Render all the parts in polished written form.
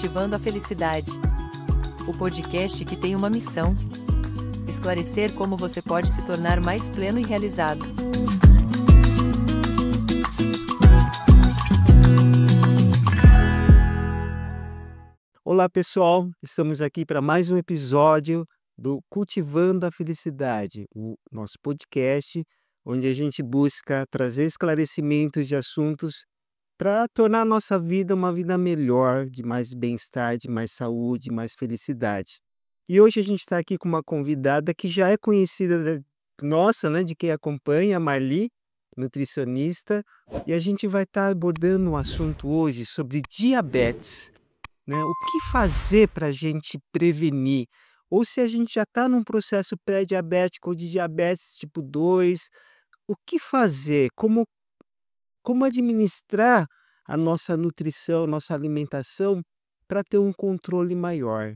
Cultivando a Felicidade. O podcast que tem uma missão: esclarecer como você pode se tornar mais pleno e realizado. Olá pessoal, estamos aqui para mais um episódio do Cultivando a Felicidade, o nosso podcast, onde a gente busca trazer esclarecimentos de assuntos para tornar a nossa vida uma vida melhor, de mais bem-estar, de mais saúde, mais felicidade. E hoje a gente está aqui com uma convidada que já é conhecida nossa, né, de quem acompanha, a Marli, nutricionista, e a gente vai estar abordando um assunto hoje sobre diabetes, né? O que fazer para a gente prevenir? Ou se a gente já está num processo pré-diabético ou de diabetes tipo 2, o que fazer? Como administrar a nossa nutrição, nossa alimentação para ter um controle maior?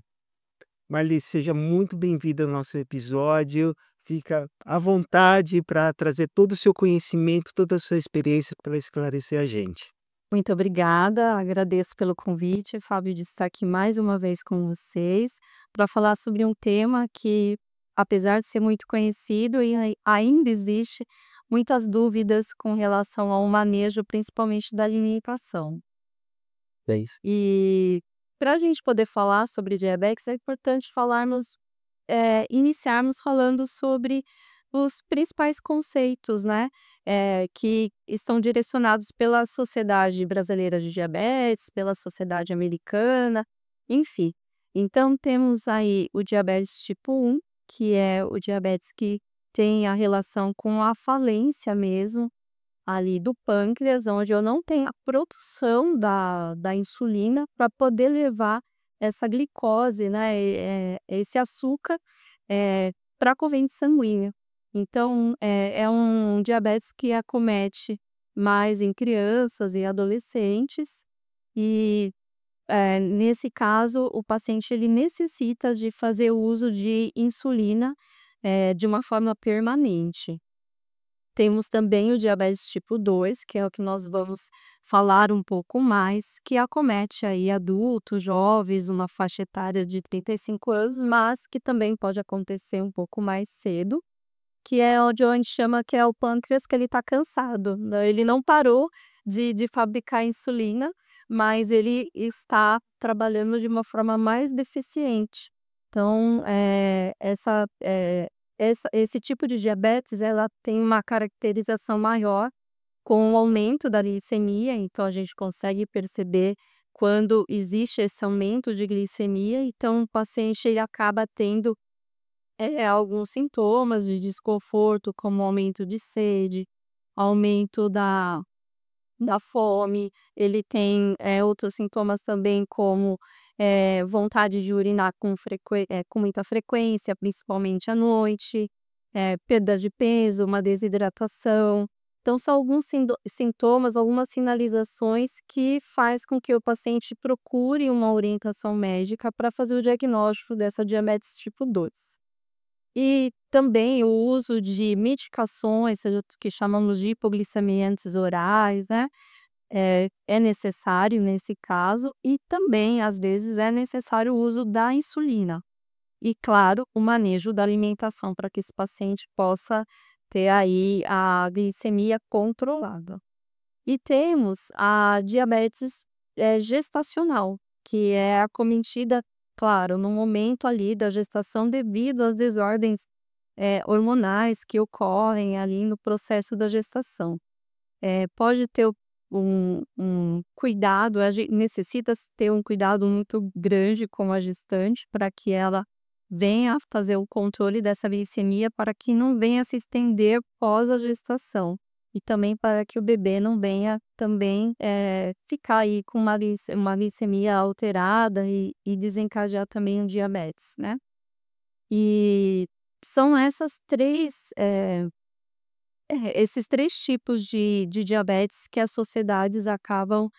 Marli, seja muito bem-vinda ao nosso episódio. Fica à vontade para trazer todo o seu conhecimento, toda a sua experiência para esclarecer a gente. Muito obrigada, agradeço pelo convite, Fábio, de estar aqui mais uma vez com vocês para falar sobre um tema que, apesar de ser muito conhecido, ainda existe muitas dúvidas com relação ao manejo, principalmente da alimentação. É isso. E para a gente poder falar sobre diabetes, é importante iniciarmos falando sobre os principais conceitos, né, que estão direcionados pela Sociedade Brasileira de Diabetes, pela Sociedade Americana, enfim. Então temos aí o diabetes tipo 1, que é o diabetes que tem a relação com a falência mesmo, ali do pâncreas, onde eu não tenho a produção da insulina para poder levar essa glicose, né, esse açúcar, para a corrente sanguínea. Então, é um diabetes que acomete mais em crianças e adolescentes e, nesse caso, o paciente ele necessita de fazer uso de insulina, de uma forma permanente. Temos também o diabetes tipo 2, que é o que nós vamos falar um pouco mais, que acomete aí adultos, jovens, uma faixa etária de 35 anos, mas que também pode acontecer um pouco mais cedo, que é onde a gente chama que é o pâncreas que ele está cansado, né, ele não parou de fabricar insulina, mas ele está trabalhando de uma forma mais deficiente. Então, esse tipo de diabetes, ela tem uma caracterização maior com o aumento da glicemia, então a gente consegue perceber quando existe esse aumento de glicemia, então o paciente ele acaba tendo alguns sintomas de desconforto, como aumento de sede, aumento da fome, ele tem, outros sintomas também como, vontade de urinar com muita frequência, principalmente à noite, perda de peso, uma desidratação. Então são alguns sintomas, algumas sinalizações que faz com que o paciente procure uma orientação médica para fazer o diagnóstico dessa diabetes tipo 2. E também o uso de medicações, seja que chamamos de hipoglicemiantes orais, né, é necessário nesse caso e também, às vezes, é necessário o uso da insulina. E, claro, o manejo da alimentação para que esse paciente possa ter aí a glicemia controlada. E temos a diabetes, gestacional, que é acometida, claro, no momento ali da gestação devido às desordens, hormonais que ocorrem ali no processo da gestação. Pode ter um cuidado, necessita ter um cuidado muito grande com a gestante para que ela venha a fazer o controle dessa glicemia para que não venha se estender pós a gestação. E também para que o bebê não venha também, ficar aí com uma glicemia alterada e desencadear também o diabetes, né. E são esses 3 tipos de diabetes que as sociedades acabam,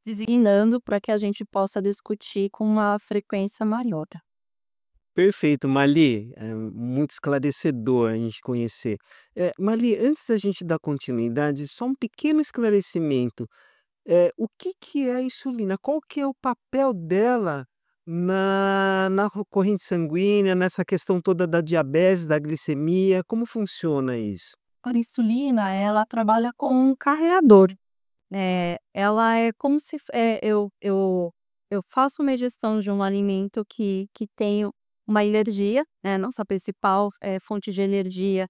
designando para que a gente possa discutir com uma frequência maior. Perfeito, Marli, é muito esclarecedor a gente conhecer. Marli, antes da gente dar continuidade, só um pequeno esclarecimento. O que que é a insulina? Qual que é o papel dela na corrente sanguínea, nessa questão toda da diabetes, da glicemia, como funciona isso? A insulina, ela trabalha como um carreador. Ela é como se eu faço uma ingestão de um alimento que tem uma energia, né, nossa principal, fonte de energia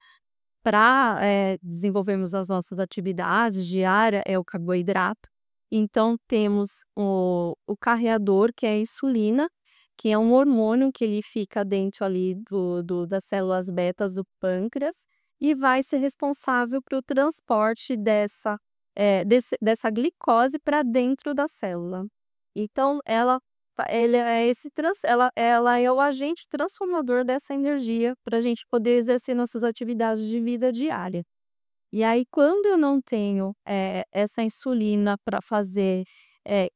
para desenvolvermos as nossas atividades diárias é o carboidrato. Então temos o carreador, que é a insulina, que é um hormônio que ele fica dentro ali das células betas do pâncreas e vai ser responsável para o transporte dessa glicose para dentro da célula. Então ele é ela é o agente transformador dessa energia para a gente poder exercer nossas atividades de vida diária. E aí quando eu não tenho, essa insulina para fazer,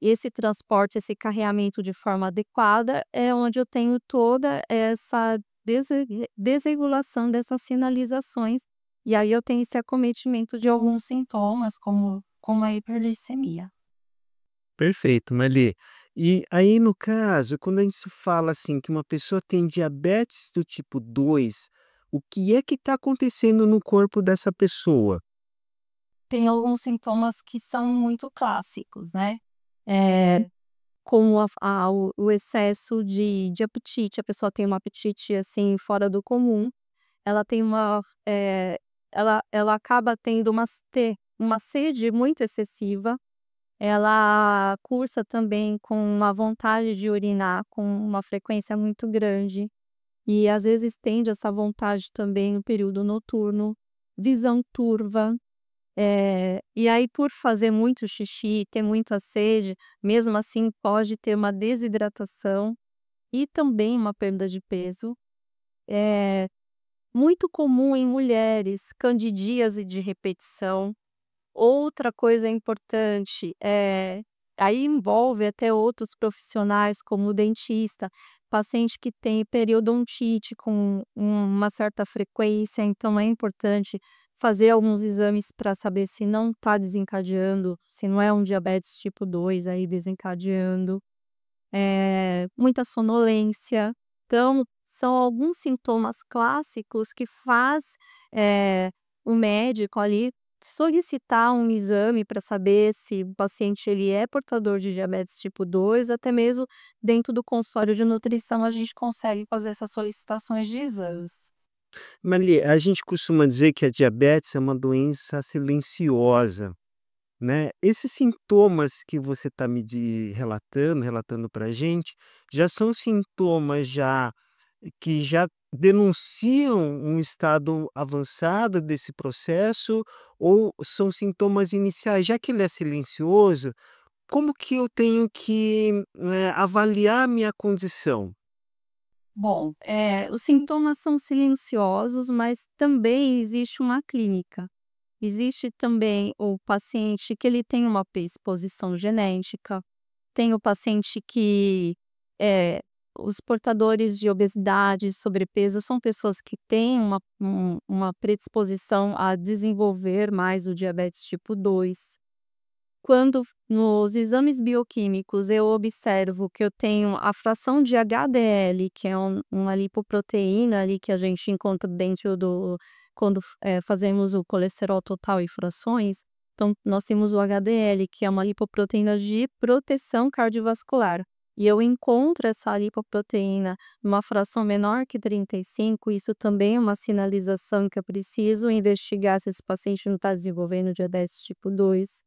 esse transporte, esse carreamento de forma adequada, é onde eu tenho toda essa desregulação dessas sinalizações, e aí eu tenho esse acometimento de alguns sintomas como a hiperglicemia. Perfeito, Mali. E aí, no caso, quando a gente se fala assim que uma pessoa tem diabetes do tipo 2, o que é que está acontecendo no corpo dessa pessoa? Tem alguns sintomas que são muito clássicos, né, eh, como o excesso de apetite, a pessoa tem um apetite, assim, fora do comum, ela tem ela acaba tendo uma sede muito excessiva, ela cursa também com uma vontade de urinar com uma frequência muito grande, e às vezes tende essa vontade também no período noturno, visão turva. E aí por fazer muito xixi, ter muita sede, mesmo assim pode ter uma desidratação e também uma perda de peso. É muito comum em mulheres, candidíase de repetição. Outra coisa importante, aí envolve até outros profissionais como o dentista, paciente que tem periodontite com uma certa frequência, então é importante fazer alguns exames para saber se não está desencadeando, se não é um diabetes tipo 2 aí desencadeando. Muita sonolência. Então, são alguns sintomas clássicos que faz, o médico ali solicitar um exame para saber se o paciente ele é portador de diabetes tipo 2, até mesmo dentro do consultório de nutrição a gente consegue fazer essas solicitações de exames. Mali, a gente costuma dizer que a diabetes é uma doença silenciosa, né? Esses sintomas que você está relatando para a gente, já são sintomas que já denunciam um estado avançado desse processo ou são sintomas iniciais? Já que ele é silencioso, como que eu tenho que, avaliar a minha condição? Bom, os sintomas são silenciosos, mas também existe uma clínica. Existe também o paciente que ele tem uma predisposição genética, tem o paciente que, os portadores de obesidade e sobrepeso são pessoas que têm uma predisposição a desenvolver mais o diabetes tipo 2. Quando nos exames bioquímicos eu observo que eu tenho a fração de HDL, que é uma lipoproteína ali que a gente encontra dentro do quando fazemos o colesterol total e frações, então nós temos o HDL, que é uma lipoproteína de proteção cardiovascular, e eu encontro essa lipoproteína numa fração menor que 35, isso também é uma sinalização que eu preciso investigar se esse paciente não está desenvolvendo diabetes tipo 2.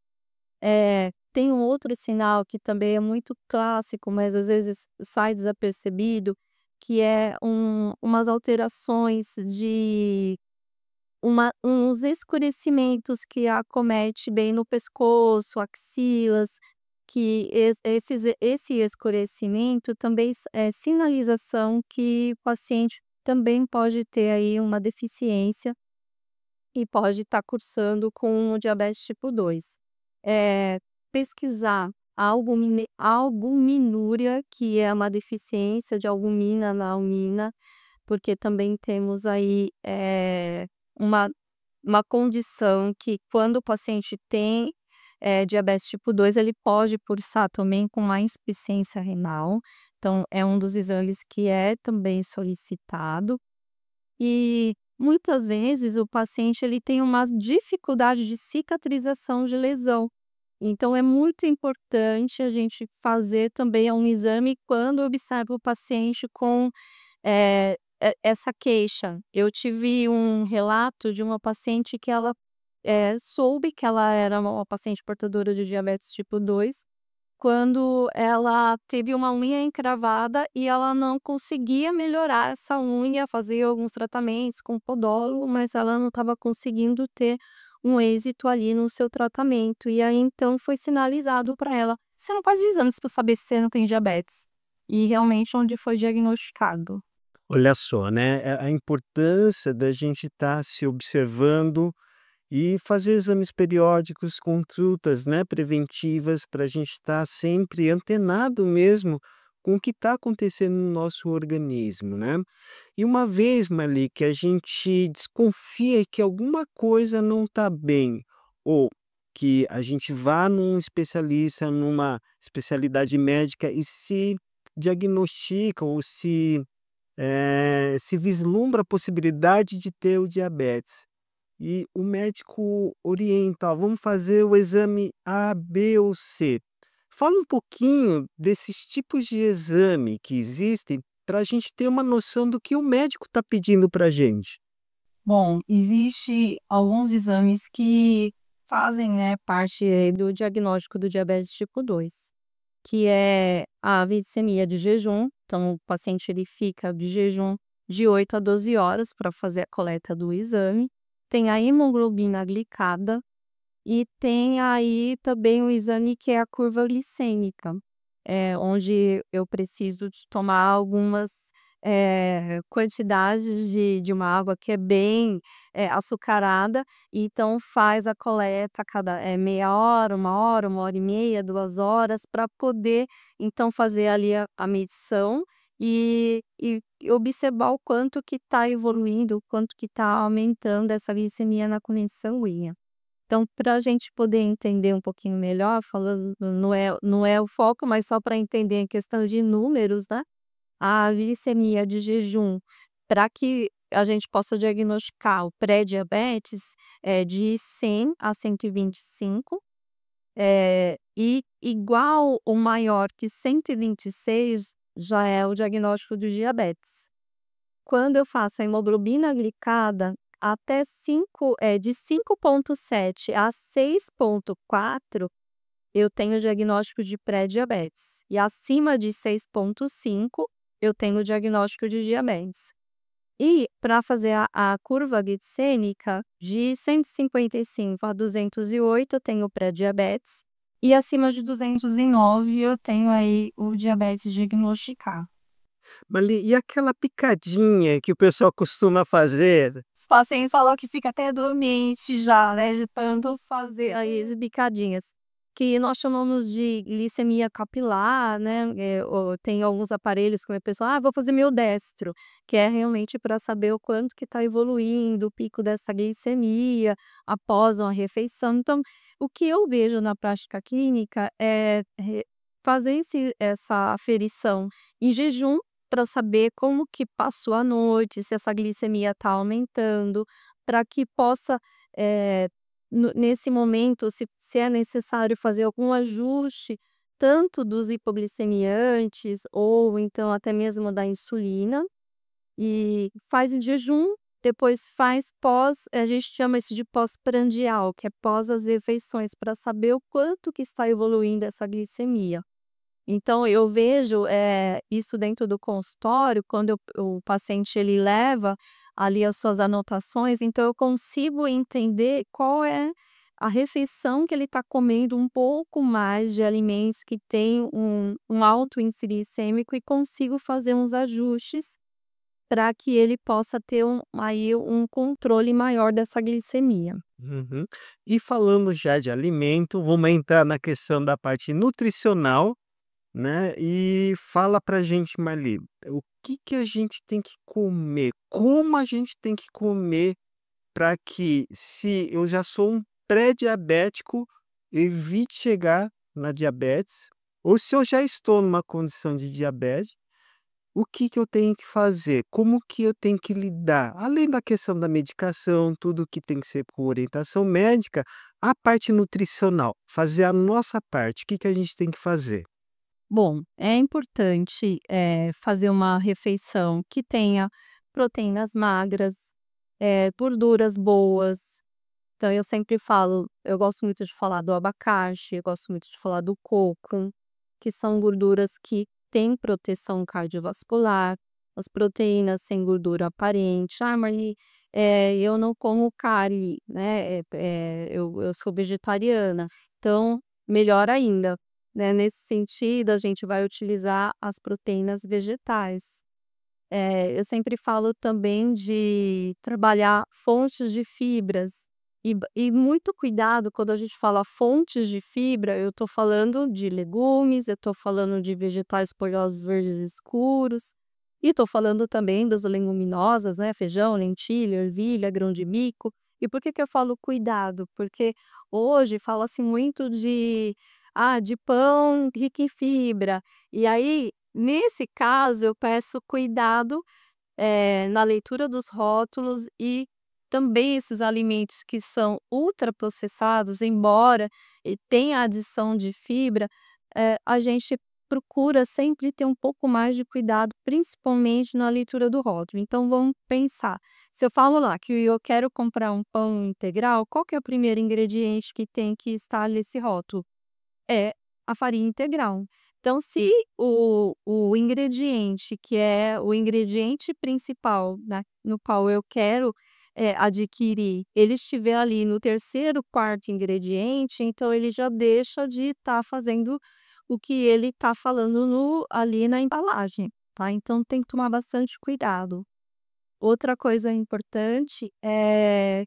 Tem um outro sinal que também é muito clássico, mas às vezes sai desapercebido, que é umas alterações de uns escurecimentos que acomete bem no pescoço, axilas, que esse escurecimento também é sinalização que o paciente também pode ter aí uma deficiência e pode estar cursando com o diabetes tipo 2. Pesquisar a albuminúria, que é uma deficiência de albumina na almina, porque também temos aí, uma uma condição que quando o paciente tem, diabetes tipo 2, ele pode cursar também com uma insuficiência renal, então é um dos exames que é também solicitado. E muitas vezes o paciente ele tem uma dificuldade de cicatrização de lesão. Então é muito importante a gente fazer também um exame quando observa o paciente com essa queixa. Eu tive um relato de uma paciente que ela soube que ela era uma paciente portadora de diabetes tipo 2 quando ela teve uma unha encravada e ela não conseguia melhorar essa unha, fazia alguns tratamentos com podólogo, mas ela não estava conseguindo ter um êxito ali no seu tratamento. E aí então foi sinalizado para ela: "Você não faz exames para saber se você não tem diabetes". E realmente onde foi diagnosticado. Olha só, né, a importância da gente estar se observando e fazer exames periódicos, consultas, né, preventivas, para a gente estar sempre antenado mesmo com o que está acontecendo no nosso organismo, né. E uma vez, Mali, que a gente desconfia que alguma coisa não está bem, ou que a gente vá num especialista, numa especialidade médica e se diagnostica ou se vislumbra a possibilidade de ter o diabetes. E o médico orienta: "Ó, vamos fazer o exame A, B ou C". Fala um pouquinho desses tipos de exame que existem para a gente ter uma noção do que o médico está pedindo para a gente. Bom, existe alguns exames que fazem, né, parte do diagnóstico do diabetes tipo 2, que é a glicemia de jejum. Então o paciente ele fica de jejum de 8 a 12 horas para fazer a coleta do exame. Tem a hemoglobina glicada e tem aí também o exame que é a curva glicêmica, onde eu preciso de tomar algumas, quantidades de uma água que é bem, açucarada, e então faz a coleta a cada, meia hora, 1 e meia, 2 horas, para poder então fazer ali a medição e observar o quanto que está evoluindo, o quanto que está aumentando essa glicemia na corrente sanguínea. Então, para a gente poder entender um pouquinho melhor, falando, não é o foco, mas só para entender em questão de números, né, a glicemia de jejum, para que a gente possa diagnosticar o pré-diabetes, é de 100 a 125, e igual ou maior que 126 já é o diagnóstico do diabetes. Quando eu faço a hemoglobina glicada, até 5, de 5,7 a 6,4, eu tenho diagnóstico de pré-diabetes. E acima de 6,5, eu tenho o diagnóstico de diabetes. E para fazer a curva glicêmica, de 155 a 208, eu tenho pré-diabetes. E acima de 209, eu tenho aí o diabetes diagnosticado. Mali, e aquela picadinha que o pessoal costuma fazer? Os pacientes falam que fica até dormente já, né, de tanto fazer aí as bicadinhas, que nós chamamos de glicemia capilar, né, tem alguns aparelhos que a pessoa: "Ah, vou fazer meu destro", que é realmente para saber o quanto que está evoluindo o pico dessa glicemia após uma refeição. Então, o que eu vejo na prática clínica é fazer essa aferição em jejum para saber como que passou a noite, se essa glicemia está aumentando, para que possa, nesse momento, se é necessário fazer algum ajuste, tanto dos hipoglicemiantes ou então até mesmo da insulina, e faz em jejum, depois faz pós, a gente chama isso de pós-prandial, que é pós as refeições, para saber o quanto que está evoluindo essa glicemia. Então eu vejo, isso dentro do consultório, quando o paciente ele leva ali as suas anotações, então eu consigo entender qual é a refeição que ele está comendo, um pouco mais de alimentos que têm um alto índice glicêmico, e consigo fazer uns ajustes para que ele possa ter um controle maior dessa glicemia. Uhum. E falando já de alimento, vamos entrar na questão da parte nutricional, né, e fala pra gente, Marli, o que que a gente tem que comer? Como a gente tem que comer para que, se eu já sou um pré-diabético, evite chegar na diabetes, ou se eu já estou numa condição de diabetes, o que que eu tenho que fazer? Como que eu tenho que lidar? Além da questão da medicação, tudo que tem que ser com orientação médica, a parte nutricional, fazer a nossa parte, o que que a gente tem que fazer? Bom, é importante, fazer uma refeição que tenha proteínas magras, gorduras boas. Então eu sempre falo eu gosto muito de falar do abacate, eu gosto muito de falar do coco, que são gorduras que têm proteção cardiovascular, as proteínas sem gordura aparente. "Ah, Marli, eu não como carne, né, eu sou vegetariana", então melhor ainda, né, nesse sentido a gente vai utilizar as proteínas vegetais. Eu sempre falo também de trabalhar fontes de fibras e muito cuidado quando a gente fala fontes de fibra, eu estou falando de legumes, eu estou falando de vegetais folhosos verdes escuros, e estou falando também das leguminosas, né, feijão, lentilha, ervilha, grão de bico. E por que que eu falo cuidado? Porque hoje fala-se muito de pão rico em fibra, e aí nesse caso, eu peço cuidado, na leitura dos rótulos e também esses alimentos que são ultraprocessados, embora tenha adição de fibra, a gente procura sempre ter um pouco mais de cuidado, principalmente na leitura do rótulo. Então vamos pensar, se eu falo lá que eu quero comprar um pão integral, qual que é o primeiro ingrediente que tem que estar nesse rótulo? É a farinha integral. Então, se o ingrediente, que é o ingrediente principal, né, no qual eu quero, adquirir, ele estiver ali no terceiro, quarto ingrediente, então ele já deixa de estar fazendo o que ele está falando ali na embalagem, tá. Então tem que tomar bastante cuidado. Outra coisa importante é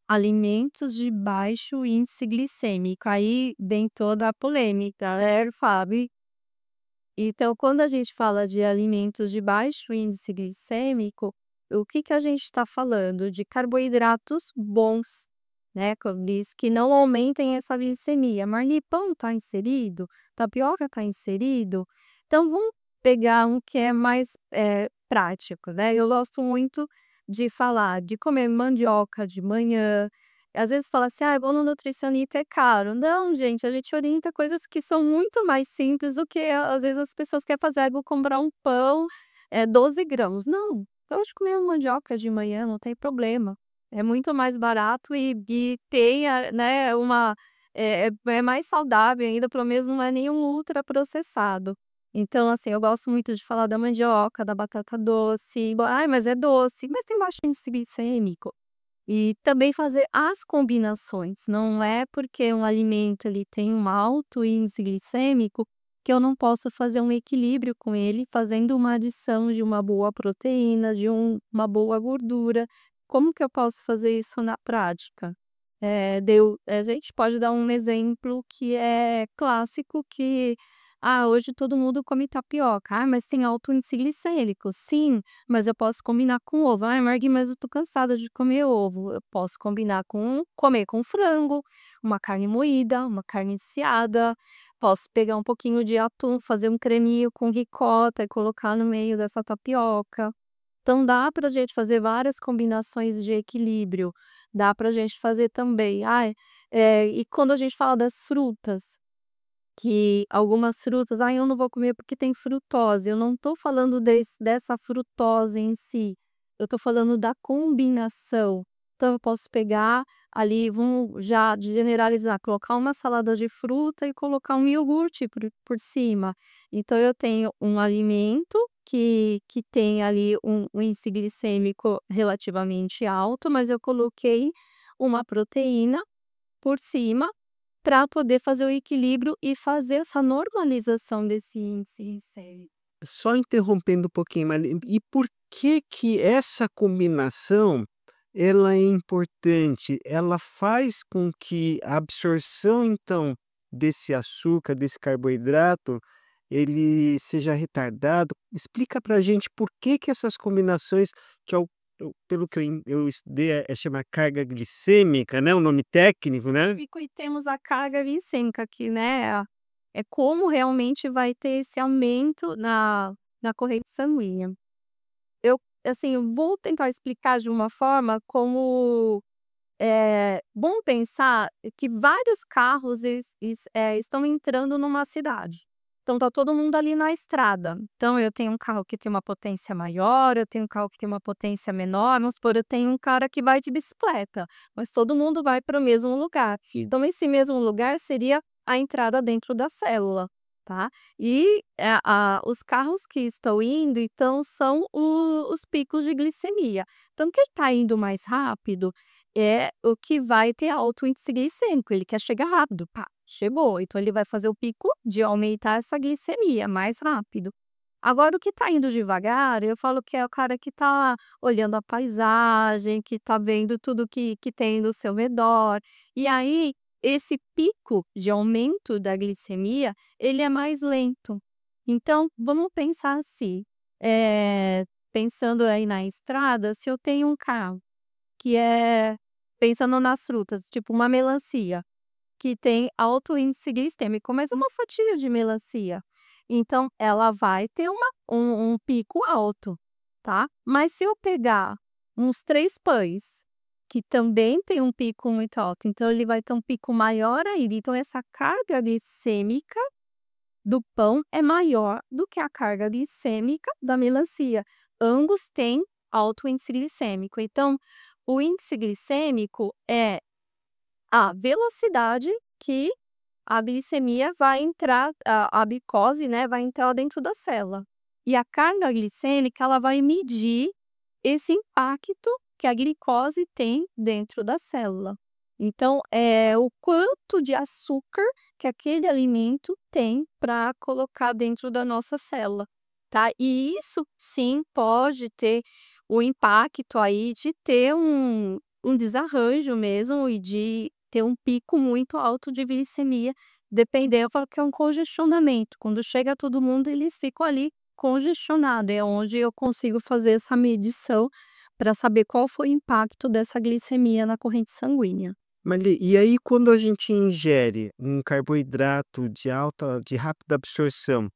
alimentos de baixo índice glicêmico, aí vem toda a polêmica, né, Fábio. Então, quando a gente fala de alimentos de baixo índice glicêmico, o que que a gente está falando? De carboidratos bons, né, como diz, que não aumentem essa glicemia. Marli, pão está inserido? Tapioca está inserido? Então, vamos pegar um que é mais prático, né? Eu gosto muito de falar de comer mandioca de manhã. Às vezes fala assim: "Ah, vou no nutricionista, é caro". Não, gente, a gente orienta coisas que são muito mais simples do que às vezes as pessoas querem fazer: "Ah, vou comprar um pão, 12 grãos". Não, pode comer uma mandioca de manhã, não tem problema. É muito mais barato e tem né, é mais saudável ainda, pelo menos não é nenhum ultraprocessado. Então, assim, eu gosto muito de falar da mandioca, da batata doce. "Ai, mas é doce", mas tem baixo índice glicêmico. E também fazer as combinações, não é porque um alimento ele tem um alto índice glicêmico que eu não posso fazer um equilíbrio com ele, fazendo uma adição de uma boa proteína, de uma boa gordura. Como que eu posso fazer isso na prática? A gente pode dar um exemplo que é clássico que hoje todo mundo come tapioca. Mas tem alto índice glicêmico. Sim, mas eu posso combinar com ovo. Margui, mas eu tô cansada de comer ovo. Eu posso combinar comer com frango, uma carne moída, uma carne desfiada. Posso pegar um pouquinho de atum, fazer um creminho com ricota e colocar no meio dessa tapioca. Então dá pra gente fazer várias combinações de equilíbrio. Dá pra gente fazer também. E quando a gente fala das frutas, que algumas frutas: eu não vou comer porque tem frutose". Eu não estou falando dessa frutose em si, eu estou falando da combinação. Então eu posso pegar ali, vamos já generalizar, colocar uma salada de fruta e colocar um iogurte por cima. Então eu tenho um alimento que tem ali um índice glicêmico relativamente alto, mas eu coloquei uma proteína por cima para poder fazer o equilíbrio e fazer essa normalização desse índice glicêmico. Só interrompendo um pouquinho, mas e por que que essa combinação, ela é importante? Ela faz com que a absorção, então, desse açúcar, desse carboidrato, ele seja retardado? Explica pra gente por que que essas combinações, que é o pelo que eu estudei, chama carga glicêmica, né, o nome técnico, né? E temos a carga glicêmica que, né, é como realmente vai ter esse aumento na corrente sanguínea. Eu, assim, eu vou tentar explicar de uma forma como é bom pensar que vários carros estão entrando numa cidade. Então tá todo mundo ali na estrada. Então eu tenho um carro que tem uma potência maior, eu tenho um carro que tem uma potência menor, vamos supor, eu tenho um cara que vai de bicicleta, mas todo mundo vai para o mesmo lugar. Então esse mesmo lugar seria a entrada dentro da célula, tá? E os carros que estão indo, então, são os picos de glicemia. Então quem está indo mais rápido é o que vai ter alto índice glicêmico, ele quer chegar rápido, pá, chegou, então ele vai fazer o pico de aumentar essa glicemia mais rápido. Agora o que tá indo devagar, eu falo que é o cara que tá olhando a paisagem, que tá vendo tudo que tem no seu redor, e aí esse pico de aumento da glicemia, ele é mais lento. Então vamos pensar assim, pensando aí na estrada, se eu tenho um carro que é pensando nas frutas, tipo uma melancia, que tem alto índice glicêmico, mas é uma fatia de melancia. Então, ela vai ter um pico alto, tá? Mas se eu pegar uns 3 pães, que também tem um pico muito alto, então ele vai ter um pico maior ainda. Então, essa carga glicêmica do pão é maior do que a carga glicêmica da melancia. Ambos têm alto índice glicêmico. Então, o índice glicêmico é a velocidade que a glicemia vai entrar, a glicose, né, vai entrar dentro da célula. E a carga glicêmica, ela vai medir esse impacto que a glicose tem dentro da célula. Então, é o quanto de açúcar que aquele alimento tem para colocar dentro da nossa célula, tá? E isso sim pode ter o impacto aí de ter um desarranjo mesmo e de ter um pico muito alto de glicemia, dependendo, eu falo que é um congestionamento. Quando chega todo mundo, eles ficam ali congestionados. É onde eu consigo fazer essa medição para saber qual foi o impacto dessa glicemia na corrente sanguínea. Marli, e aí quando a gente ingere um carboidrato de rápida absorção,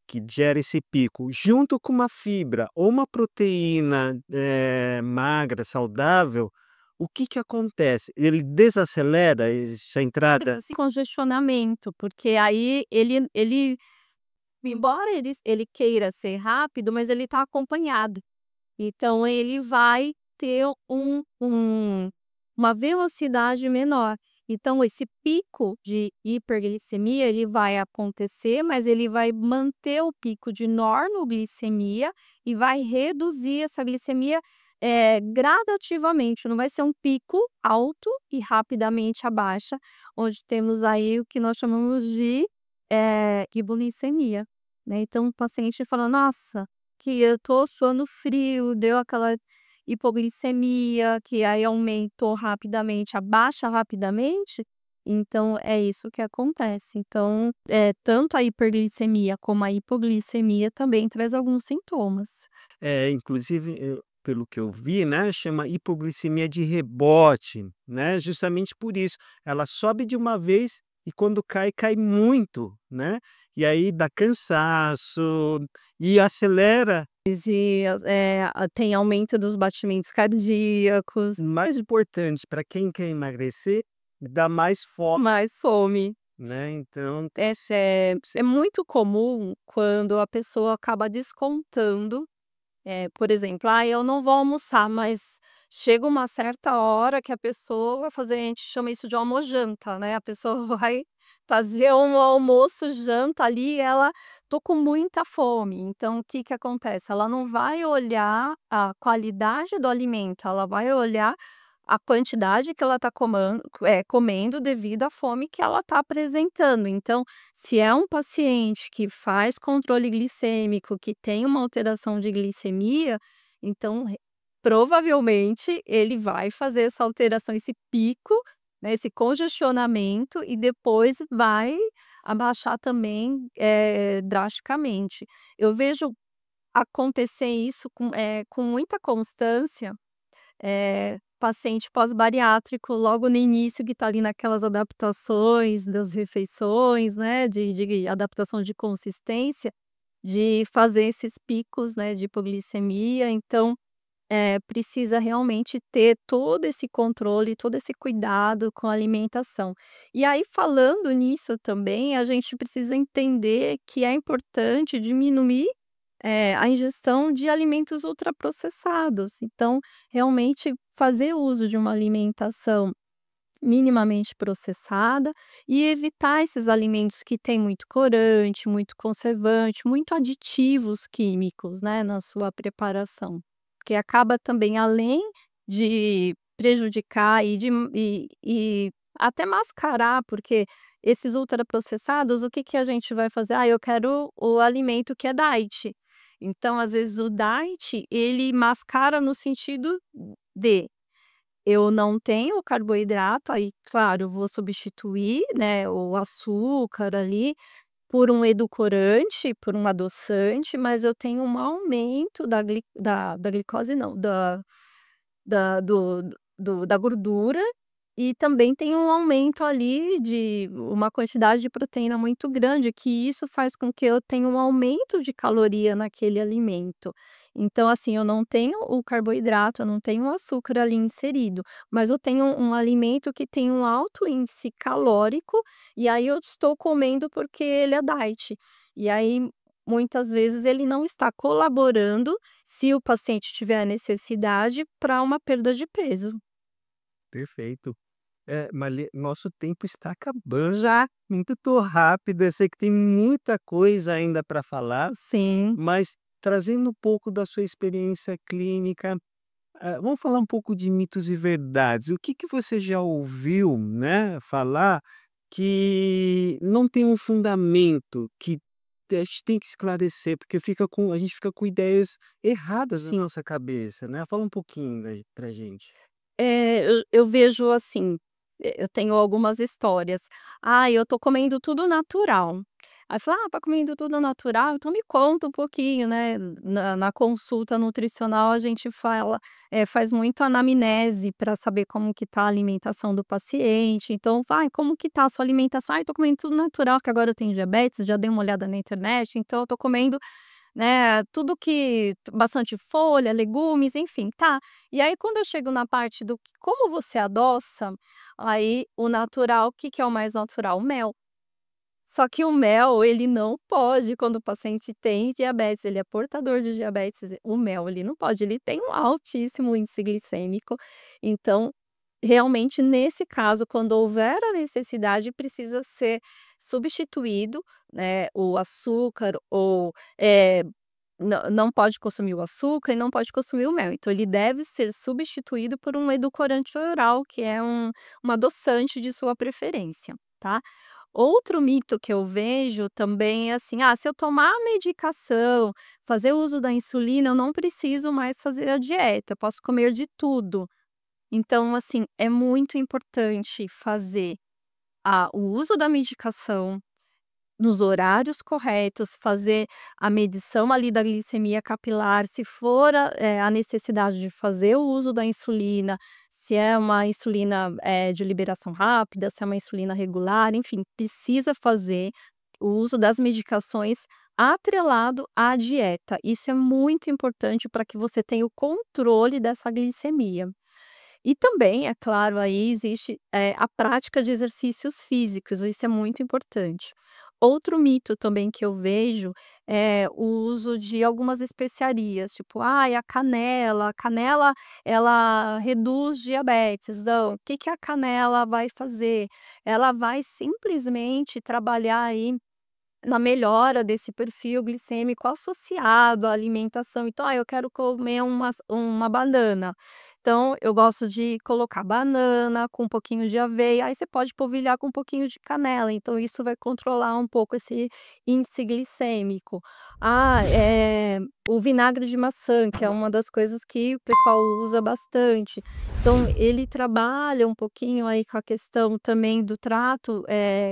que gera esse pico, junto com uma fibra ou uma proteína, magra, saudável, o que que acontece? Ele desacelera essa entrada? Esse congestionamento, porque aí ele embora ele queira ser rápido, mas ele está acompanhado. Então ele vai ter uma velocidade menor. Então esse pico de hiperglicemia, ele vai acontecer, mas ele vai manter o pico de normoglicemia e vai reduzir essa glicemia, gradativamente, não vai ser um pico alto e rapidamente abaixa, onde temos aí o que nós chamamos de, hipoglicemia, né. Então o paciente fala: "Nossa, que eu tô suando frio", deu aquela hipoglicemia, que aí aumentou rapidamente, abaixa rapidamente, então é isso que acontece. Então, tanto a hiperglicemia como a hipoglicemia também traz alguns sintomas. Inclusive, pelo que eu vi, né, chama hipoglicemia de rebote, né, justamente por isso. Ela sobe de uma vez e quando cai, cai muito, né, e aí dá cansaço e acelera. Tem aumento dos batimentos cardíacos, Mais importante, para quem quer emagrecer, dá mais fome, mais fome. né, então É muito comum quando a pessoa acaba descontando, por exemplo: "Ah, eu não vou almoçar", mas chega uma certa hora que a pessoa vai fazer, a gente chama isso de almojanta, né, a pessoa vai fazer um almoço, janta ali, ela: "Tô com muita fome", então o que que acontece? Ela não vai olhar a qualidade do alimento, ela vai olhar a quantidade que ela está comendo devido à fome que ela está apresentando. Então, se é um paciente que faz controle glicêmico, que tem uma alteração de glicemia, então provavelmente ele vai fazer essa alteração, esse pico, né, esse congestionamento e depois vai abaixar também, drasticamente. Eu vejo acontecer isso com muita constância, paciente pós-bariátrico, logo no início, que está ali naquelas adaptações das refeições, né, de adaptação de consistência, de fazer esses picos, né, de hipoglicemia. Então, precisa realmente ter todo esse controle, todo esse cuidado com a alimentação. E aí, falando nisso também, a gente precisa entender que é importante diminuir, a ingestão de alimentos ultraprocessados. Então, realmente fazer uso de uma alimentação minimamente processada e evitar esses alimentos que têm muito corante, muito conservante, muito aditivos químicos, né, na sua preparação. Porque acaba também, além de prejudicar e até mascarar, porque esses ultraprocessados, o que que a gente vai fazer? "Ah, eu quero o alimento que é diet". Então, às vezes, o diet, ele mascara no sentido de eu não tenho carboidrato, aí, claro, eu vou substituir, né, o açúcar ali por um edulcorante, por um adoçante, mas eu tenho um aumento da glicose não, da gordura, e também tem um aumento ali de uma quantidade de proteína muito grande, que isso faz com que eu tenha um aumento de caloria naquele alimento. Então, assim, eu não tenho o carboidrato, eu não tenho o açúcar ali inserido, mas eu tenho um alimento que tem um alto índice calórico, e aí eu estou comendo porque ele é diet. E aí, muitas vezes, ele não está colaborando, se o paciente tiver a necessidade, para uma perda de peso. Perfeito. Marli, nosso tempo está acabando já, muito rápido. Eu sei que tem muita coisa ainda para falar, Sim. mas trazendo um pouco da sua experiência clínica, vamos falar um pouco de mitos e verdades. O que que você já ouviu, né, falar que não tem um fundamento, que a gente tem que esclarecer, porque a gente fica com ideias erradas na Sim. nossa cabeça, né? Fala um pouquinho pra gente. Eu vejo assim, eu tenho algumas histórias. "Ah, eu tô comendo tudo natural". Aí fala: "Ah, tá comendo tudo natural? Então me conta um pouquinho", né. Na consulta nutricional a gente faz muito anamnese para saber como que tá a alimentação do paciente. Então, vai, como que tá a sua alimentação?". "Ai, tô comendo tudo natural, que agora eu tenho diabetes, já dei uma olhada na internet, então eu tô comendo, né, tudo que bastante folha, legumes, enfim, tá". E aí quando eu chego na parte do como você adoça, aí o natural, o que que é o mais natural? O mel. Só que o mel, ele não pode, quando o paciente tem diabetes, ele é portador de diabetes, o mel ele não pode, ele tem um altíssimo índice glicêmico. Então, realmente, nesse caso, quando houver a necessidade, precisa ser substituído, né, o açúcar ou, não pode consumir o açúcar e não pode consumir o mel. Então ele deve ser substituído por um edulcorante oral, que é um adoçante de sua preferência, tá. Outro mito que eu vejo também é assim: "Ah, se eu tomar a medicação, fazer uso da insulina, eu não preciso mais fazer a dieta, eu posso comer de tudo". Então, assim, é muito importante fazer o uso da medicação nos horários corretos, fazer a medição ali da glicemia capilar, se for a necessidade de fazer o uso da insulina, se é uma insulina, de liberação rápida, se é uma insulina regular, enfim, precisa fazer o uso das medicações atrelado à dieta. Isso é muito importante para que você tenha o controle dessa glicemia. E também, é claro, aí existe, a prática de exercícios físicos, isso é muito importante. Outro mito também que eu vejo é o uso de algumas especiarias, tipo, ai, a canela ela reduz diabetes. Não, o que que a canela vai fazer? Ela vai simplesmente trabalhar aí na melhora desse perfil glicêmico associado à alimentação. Então, eu quero comer uma banana. Então, eu gosto de colocar banana com um pouquinho de aveia, aí você pode polvilhar com um pouquinho de canela, então isso vai controlar um pouco esse índice glicêmico. O vinagre de maçã, que é uma das coisas que o pessoal usa bastante. Então, ele trabalha um pouquinho aí com a questão também do trato,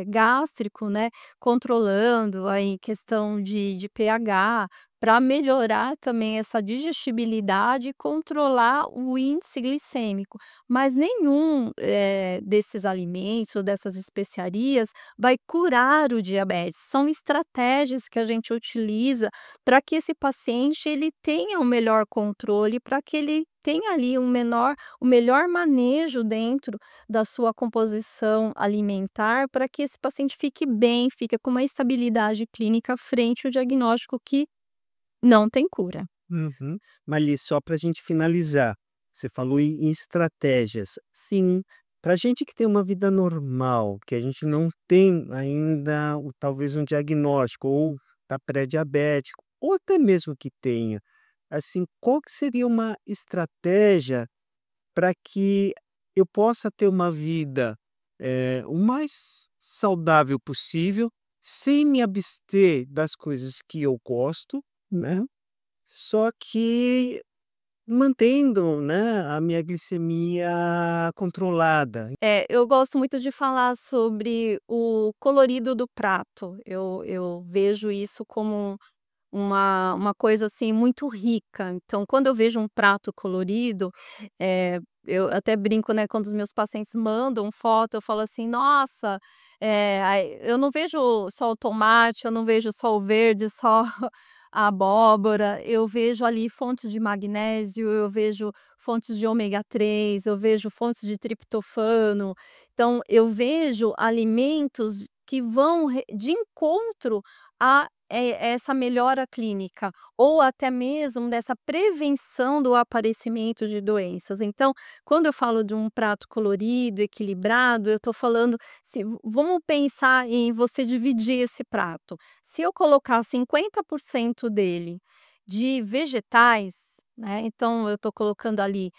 gástrico, né, controlando aí questão de pH, para melhorar também essa digestibilidade e controlar o índice glicêmico. Mas nenhum, desses alimentos ou dessas especiarias vai curar o diabetes. São estratégias que a gente utiliza para que esse paciente ele tenha um melhor controle, para que ele tenha ali o melhor manejo dentro da sua composição alimentar, para que esse paciente fique bem, fique com uma estabilidade clínica frente ao diagnóstico que não tem cura. Uhum. Mali, só para a gente finalizar, você falou em estratégias. Sim, para a gente que tem uma vida normal, que a gente não tem ainda talvez um diagnóstico, ou está pré-diabético, ou até mesmo que tenha, assim, qual que seria uma estratégia para que eu possa ter uma vida o mais saudável possível, sem me abster das coisas que eu gosto, né? Só que mantendo, né, a minha glicemia controlada. Eu gosto muito de falar sobre o colorido do prato. Eu vejo isso como uma coisa, assim, muito rica. Então, quando eu vejo um prato colorido, eu até brinco, né, quando os meus pacientes mandam foto, eu falo assim: "Nossa, ai eu não vejo só o tomate, eu não vejo só o verde, só a abóbora, eu vejo ali fontes de magnésio, eu vejo fontes de ômega 3, eu vejo fontes de triptofano". Então eu vejo alimentos que vão de encontro a essa melhora clínica, ou até mesmo dessa prevenção do aparecimento de doenças. Então, quando eu falo de um prato colorido, equilibrado, eu estou falando, se vamos pensar em você dividir esse prato. Se eu colocar 50% dele de vegetais, né, então eu estou colocando ali,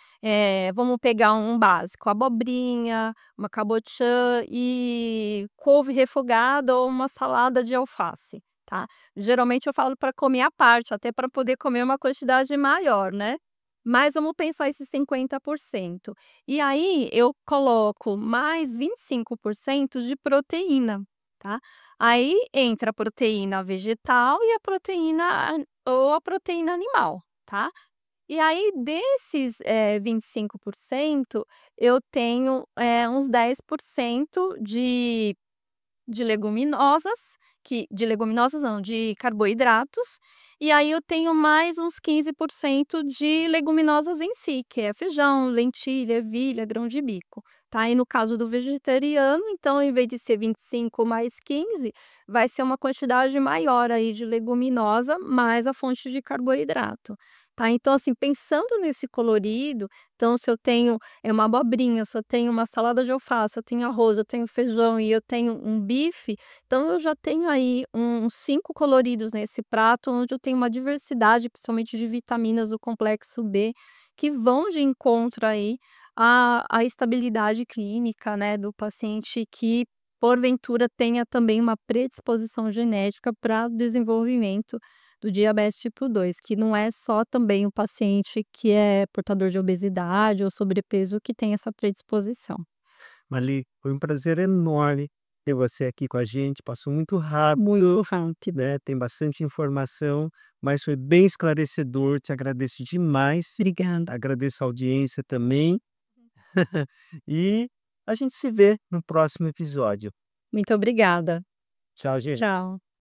vamos pegar um básico, abobrinha, uma cabotiã e couve refogada ou uma salada de alface, tá. Geralmente eu falo para comer à parte, até para poder comer uma quantidade maior, né. Mas vamos pensar esses 50%. E aí eu coloco mais 25% de proteína, tá. Aí entra a proteína vegetal e a proteína ou a proteína animal, tá. E aí desses, 25% eu tenho, uns 10% de leguminosas, de leguminosas não, de carboidratos, e aí eu tenho mais uns 15% de leguminosas em si, que é feijão, lentilha, ervilha, grão de bico, tá. E no caso do vegetariano, então, em vez de ser 25 mais 15, vai ser uma quantidade maior aí de leguminosa, mais a fonte de carboidrato, tá. Então, assim, pensando nesse colorido, então se eu tenho, uma abobrinha, se eu tenho uma salada de alface, eu tenho arroz, eu tenho feijão e eu tenho um bife, então eu já tenho aí uns 5 coloridos nesse prato, onde eu tenho uma diversidade, principalmente de vitaminas do complexo B, que vão de encontro aí à estabilidade clínica, né, do paciente que, porventura, tenha também uma predisposição genética para o desenvolvimento do diabetes tipo 2, que não é só também o paciente que é portador de obesidade ou sobrepeso que tem essa predisposição. Mali, foi um prazer enorme ter você aqui com a gente, passou muito Muito rápido, rápido. né, tem bastante informação, mas foi bem esclarecedor, te agradeço demais, Obrigada. agradeço a audiência também, e a gente se vê no próximo episódio. Muito obrigada. Tchau, gente. Tchau.